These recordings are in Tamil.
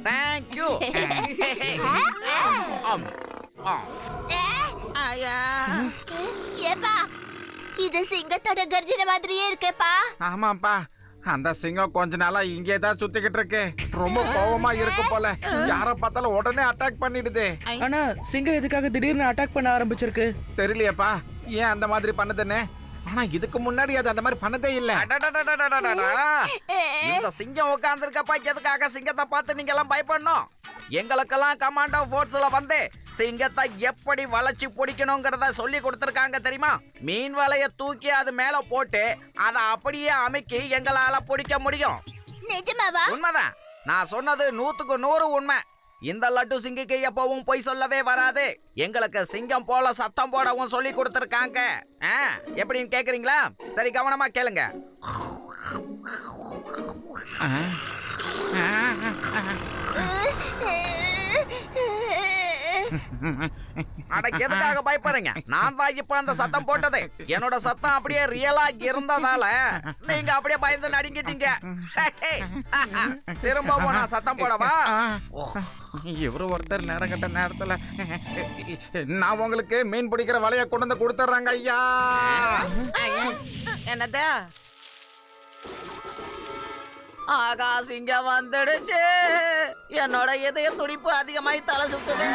Thank you. ஐயா. ஏப்பா இது சிங்கத்தோட கர்ஜனை மாதிரியே இருக்கேப்பா. ஆமாப்பா, அந்த சிங்கம் கொஞ்ச நாளா இங்கே தான் சுத்திக்கிட்டு இருக்கு. ரொம்ப கோவமா இருக்கு போல. யார பார்த்தாலும் உடனே அட்டாக் பண்ணிடுது. ஆனா சிங்கம் எதுக்காக திடீர்னு அட்டாக் பண்ண ஆரம்பிச்சிருக்கு? தெரியலையேப்பா ஏன் அந்த மாதிரி பண்ணுதுன்னு. ஆனா இதுக்கு முன்னாடி அது அந்த மாதிரி பண்ணதே இல்ல. இந்த சிங்கம் உட்கார்ந்து இருக்கப்பா, எதுக்காக சிங்கத்தை பார்த்து நீங்க எல்லாம் பயப்படணும்? எங்களுக்கெல்லாம் கமாண்டோ போர்ஸ்ல வந்து சிங்கத்தை எப்படி வளைச்சு பிடிக்கணுங்கிறத சொல்லி கொடுத்துருக்காங்க தெரியுமா? மீன் வலைய தூக்கி அது மேல போட்டு அதை அப்படியே அமைக்கி எங்களால பிடிக்க முடியும். நிஜமாவா? உண்மைதான், நான் சொன்னது 100க்கு 100 உண்மை. இந்த லட்டு சிங்கிக்கு எப்பவும் பொய் சொல்லவே வராது. எங்களுக்கு சிங்கம் போல சத்தம் போடவும் சொல்லி கொடுத்துருக்காங்க. எப்படின்னு கேக்குறீங்களா? சரி, கவனமா கேளுங்க. அட, எதுக்காக பயப்படுறீங்க? நான் தான் இப்ப அந்த சத்தம் போட்டது. என்னோட சத்தம் அப்படியே ரியலா இருந்ததால நீங்க அப்படியே பயந்து நடுங்கிட்டீங்க. திரும்பவும் நான் சத்தம் போடவா? இவரு ஒருத்தர் நேரம் கட்ட நேரத்துல நான் உங்களுக்கு மீன் பிடிக்கிற வலைய கொண்டு வந்து கொடுத்துட்றாங்க ஐயா. என்னது? ஆகாஷ் இங்க வந்துடுச்சு. என்னோட இதய துடிப்பு அதிகமாய் தலை சுத்துது.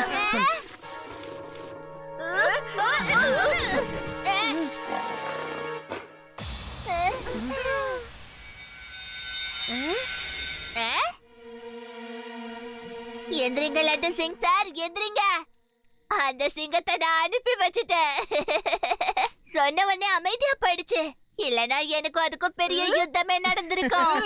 எந்திரிங்க லட்டு சிங் சார், எந்திரிங்க. அந்த சிங்கத்தை நான் அனுப்பி வச்சுட்டேன். சொன்ன உடனே அமைதியா போயிடுச்சு. இல்லனா எனக்கும் அதுக்கும் பெரிய யுத்தமே நடந்திருக்கும்.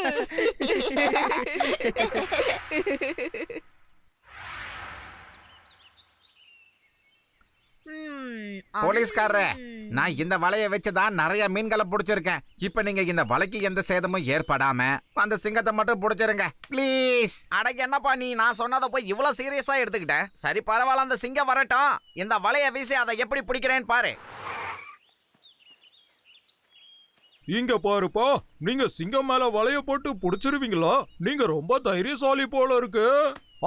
போலீஸ்காரரே, நான் இந்த வலைய வச்சுதான் நிறைய மீன்களை பிடிச்சிருக்கேன். இப்ப நீங்க இந்த வலைக்கு எந்த சேதமும் ஏற்படாம அந்த சிங்கத்தை மட்டும் பிடிச்சிருங்க ப்ளீஸ். அட, என்னப்பா நீ நான் சொன்னதை போய் இவ்வளவு சீரியஸா எடுத்துக்கிட்ட? சரி பரவாயில்ல, அந்த சிங்கம் வரட்டும். இந்த வலைய வீசி அதை எப்படி பிடிக்கிறேன்னு பாரு. இங்க பாருப்பா, நீங்க சிங்கம் மேல வலைய போட்டு புடிச்சிருவீங்களா? நீங்க ரொம்ப தைரியசாலி போல இருக்கு.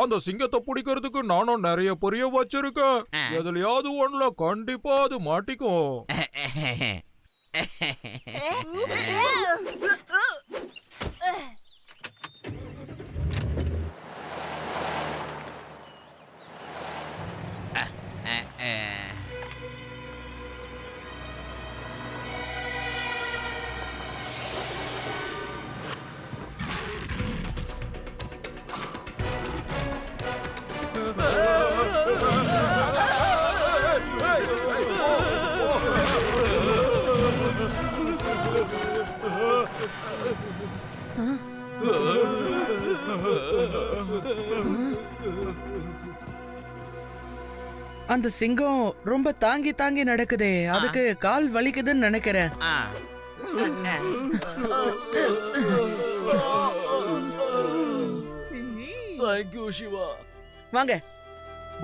அந்த சிங்கத்தை பிடிக்கிறதுக்கு நானும் நிறைய பொரிய வச்சிருக்கேன். எதுலயாவது ஒண்ணுல கண்டிப்பா அது மாட்டிக்கும். அந்த சிங்கம் ரொம்ப தாங்கி தாங்கி நடக்குதே, அதுக்கு கால் வலிக்குதுன்னு நினைக்கிறேன். தேங்க்யூ சிவா. வாங்க.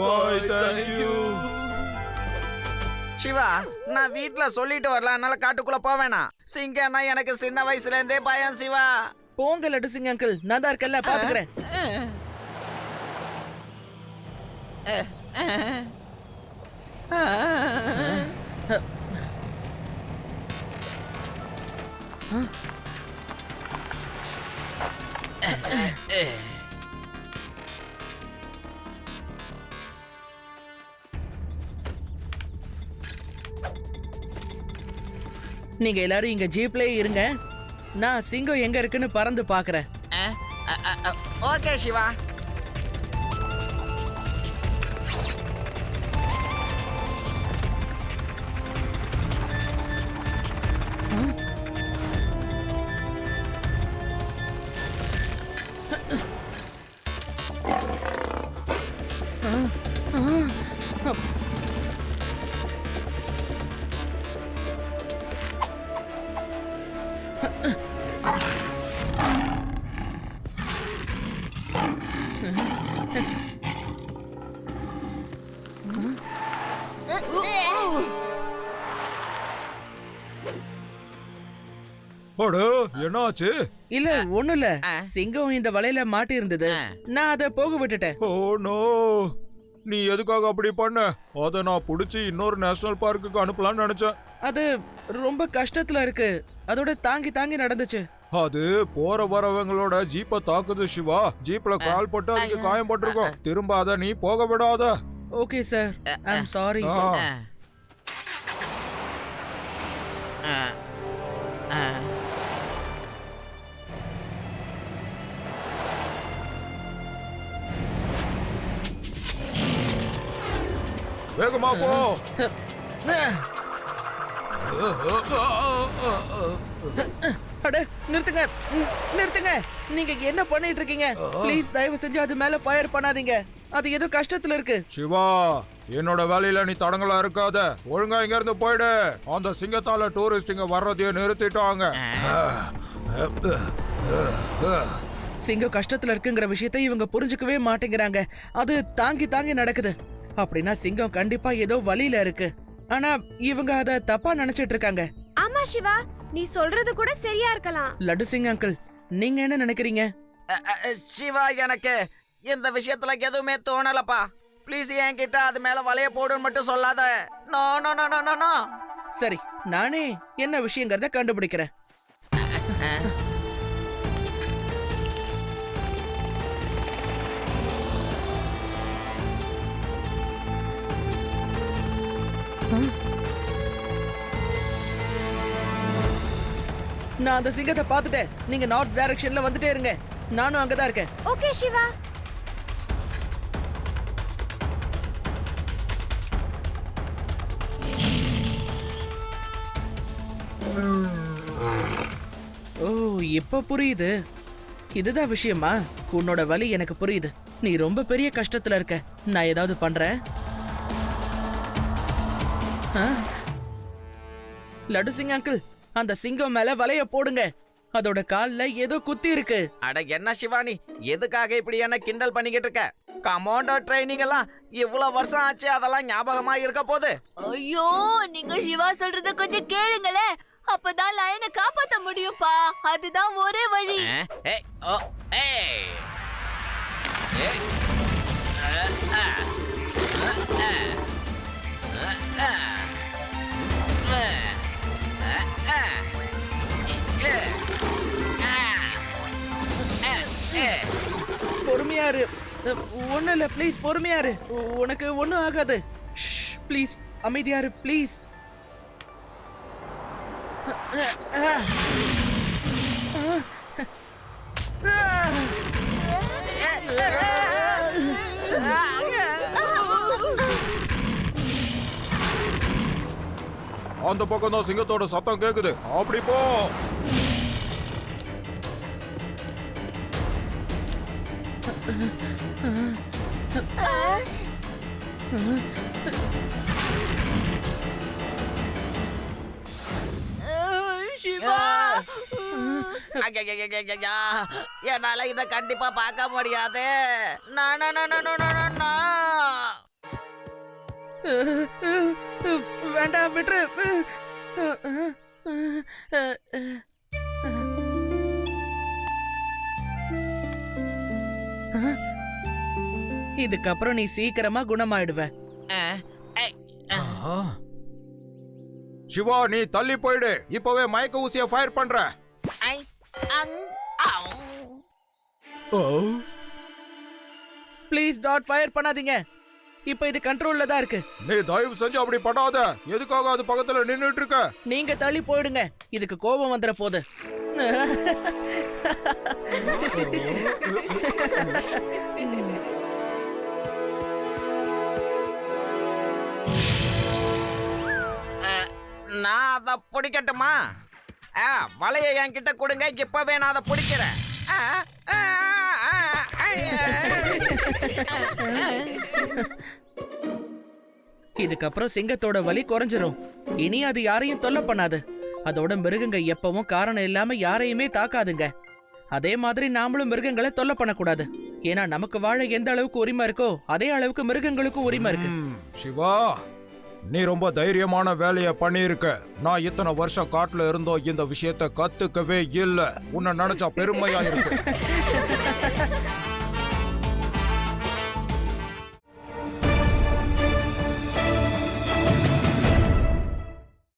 பாய். தேங்க்யூ சிவா. நான் வீட்டுல சொல்லிட்டு வரல, அதனால காட்டுக்குள்ள போவேனா? சிங்கம்னா எனக்கு சின்ன வயசுல இருந்தே பயம் சிவா. போங்க லட்டு சிங் அங்கிள், நான் தான் இருக்கேன்ல, பாத்துக்கிறேன். நீங்க எல்லாரும் இங்க ஜீப்லயே இருங்க. நான் சிங்கம் எங்க இருக்குன்னு பறந்து பாக்குறேன். ஓகே சிவா. அட என்னாச்சு? இல்ல ஒண்ணும் இல்ல, ஆ. சிங்கம் இந்த வலையில மாட்டி இருந்தது, நான் அதை போக விட்டுட்டேன். ஓ நோ, நீ எதுக்காக அப்படி பண்ண? அத நான் புடிச்சு இன்னொரு நேஷனல் பார்க்குக்கு அனுப்பலாம்னு நினைச்சேன். அது ரொம்ப கஷ்டத்துல இருக்கு, அதோட தாங்கி தாங்கி நடந்துச்சு. அது போற வரவங்களோட ஜீப்பை தாக்குது சிவா. ஜீப்ல கால் பட்டு அதுக்கு காயம் பட்டிருக்கும். திரும்ப அத நீ போக விடாத. Okay sir, I am sorry. ஆ. வேகமா போ. அட நிறுத்துங்க, நிறுத்துங்க, நீங்க என்ன பண்ணிட்டு இருக்கீங்க? ப்ளீஸ் தயவு செஞ்சு அது மேல ஃபயர் பண்ணாதீங்க, அது ஏதோ கஷ்டத்துல இருக்கு. சிவா, என்னோட வேலையில நீ தடங்களா இருக்காத. ஒழுங்கா இங்க இருந்து போயிடு. அந்த சிங்கத்தால டூரிஸ்ட் இங்க வர்றதையே நிறுத்திட்டாங்க. சிங்கம் கஷ்டத்துல இருக்குங்கிற விஷயத்தை இவங்க புரிஞ்சுக்கவே மாட்டேங்கிறாங்க. அது தாங்கி தாங்கி நடக்குது. அப்படின்னா சிங்கம் கண்டிப்பா ஏதோ வழியில இருக்கு. ஆனா இவங்க அத தப்பா நினைச்சிட்டு இருக்காங்க. ஆமா சிவா, நீ சொல்றது கூட சரியா இருக்கலாம். லட்டு சிங் அங்கிள், நீங்க என்ன நினைக்கிறீங்க? சிவா, எனக்கு இந்த விஷயத்துல எதுவுமே தோணலப்பா. ப்ளீஸ் என்கிட்ட அது மேல வலைய போடுன்னு மட்டும் சொல்லாத. No no no no no no. சரி, நானே என்ன விஷயங்கிறத கண்டுபிடிக்கிறேன். நான் அந்த சிங்கத்தை பார்த்துட்டேன். நீங்க நார்த் டைரக்ஷன்ல வந்துட்டே இருங்க, நானும் அங்கதான் இருக்கேன். ஓகே சிவா. ஓ, இப்ப புரியுது. இதுதான் விஷயமா? உன்னோட வலி எனக்கு புரியுது. நீ ரொம்ப பெரிய கஷ்டத்துல இருக்க. நான் ஏதாவது பண்றேன். ஆ? லட்டு சிங் அங்கிள், அந்த சிங்கம் மேல வலைய போடுங்க. அதோட கால்ல ஏதோ குத்தி இருக்கு. அட என்ன சிவானி, எதுக்காக இப்படி என்ன கிண்டல் பண்ணிக்கிட்டு இருக்க? கமாண்டோ ட்ரைனிங் எல்லாம் இவ்வளவு வருஷம் ஆச்சு, அதெல்லாம் ஞாபகமா இருக்க போகுது. ஐயோ, நீங்க சிவா சொல்றத கொஞ்சம் கேளுங்களே, அப்பதான் லயனை காப்பாத்த முடியும்பா. அதுதான் ஒரே வழி. ஏய், ஓ, ஏய். ஏய். பொறுமையா இரு. ஒண்ணும் இல்ல, ப்ளீஸ் பொறுமையா இரு. உனக்கு ஒண்ணும் ஆகாது. ப்ளீஸ் அமைதியா இரு, ப்ளீஸ். அந்த பக்கம் தான் சிங்கத்தோட சத்தம் கேக்குது. அப்படி போ. சிவா, ஐயையையையையா, என்னால இத கண்டிப்பா பார்க்க முடியாது. நான் வேண்டாம், விட்டுரு. இதுக்கப்புறம் நீ சீக்கிரமா குணமாயிடுவ. சிவா, நீ தள்ளி போயிடு. இப்பவே மயக்க ஊசிய ஃபயர் பண்ற. ப்ளீஸ் டாட் ஃபயர் பண்ணாதீங்க. இப்ப இது கண்ட்ரோல்ல தான் இருக்கு. நீ தயவு செஞ்சு அப்படி பண்ணாத. எதுக்காக அது பக்கத்துல நின்னுட்டு இருக்க? நீங்க தள்ளி போயிடுங்க, இதுக்கு கோபம் வந்துட போகுது. நான் அதை பிடிக்கட்டுமா? வலைய என்கிட்ட கொடுங்க, இப்பவே நான் அதை பிடிக்கிறேன். இதுக்கப்புறம் சிங்கத்தோட வலி குறைஞ்சிரும். இனி அது யாரையும் தொல்லை பண்ணாது. அதோட மிருகங்க எப்பவும் காரணம் இல்லாம யாரையுமே தாக்காதுங்க. அதே மாதிரி நாமளும் மிருகங்களை தொல்லை பண்ணக்கூடாது. ஏன்னா நமக்கு வாழ எந்த அளவுக்கு உரிமை இருக்கோ அதே அளவுக்கு மிருகங்களுக்கும் உரிமை இருக்கு. சிவா, நீ ரொம்ப தைரியமான வேலைய பண்ணியிருக்க. நான் இத்தனை வருஷம் காட்டுல இருந்தோம் இந்த விஷயத்த கத்துக்கவே இல்ல. உன்னை நினைச்சா பெருமையா இருக்கு.